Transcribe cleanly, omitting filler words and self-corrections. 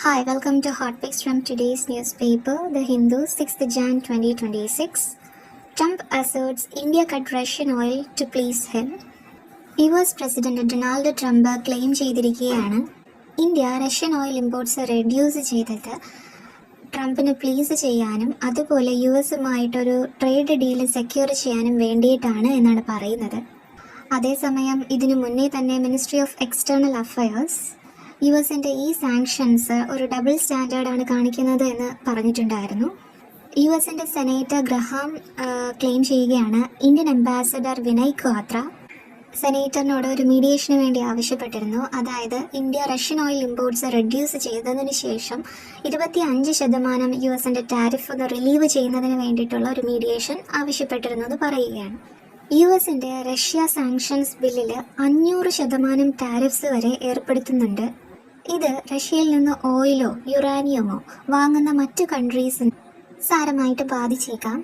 Hi, welcome to Hot Picks from today's newspaper, The Hindu, 6th Jan 2026. Trump asserts India cut Russian oil to please him. US president Donald Trump claim ചെയ്തിരിക്കുകയാണ് India Russian oil imports reduce ചെയ്തത് ട്രംപിന് please ചെയ്യാനും അതുപോലെ യുഎസുമായിട്ടൊരു trade deal secure ചെയ്യാനും വേണ്ടിയിട്ടാണ് എന്നാണ് പറയുന്നത്. അതേസമയം ഇതിനു മുന്നേ തന്നെ മിനിസ്ട്രി ഓഫ് എക്സ്റ്റേണൽ അഫയേഴ്സ് യുഎസിൻ്റെ ഈ സാങ്ഷൻസ് ഒരു ഡബിൾ സ്റ്റാൻഡേർഡാണ് കാണിക്കുന്നത് എന്ന് പറഞ്ഞിട്ടുണ്ടായിരുന്നു. യുഎസിൻ്റെ സെനേറ്റർ ഗ്രഹാം ക്ലെയിം ചെയ്യുകയാണ് ഇന്ത്യൻ അംബാസഡർ വിനയ് ക്വാത്ര സെനേറ്ററിനോട് ഒരു മീഡിയേഷന് വേണ്ടി ആവശ്യപ്പെട്ടിരുന്നു. അതായത് India Russian oil imports reduce ചെയ്തതിന് ശേഷം 25% യുഎസിൻ്റെ ടാരിഫ് ഒന്ന് റിലീവ് ചെയ്യുന്നതിന് വേണ്ടിയിട്ടുള്ള ഒരു മീഡിയേഷൻ ആവശ്യപ്പെട്ടിരുന്നു എന്ന് പറയുകയാണ്. യുഎസിൻ്റെ റഷ്യ സാങ്ഷൻസ് ബില്ലിൽ 500% ടാരിഫ്സ് വരെ ഏർപ്പെടുത്തുന്നുണ്ട്. ഇത് റഷ്യയിൽ നിന്ന് ഓയിലോ യുറാനിയമോ വാങ്ങുന്ന മറ്റു കൺട്രീസിന് സാരമായിട്ട് ബാധിച്ചേക്കാം.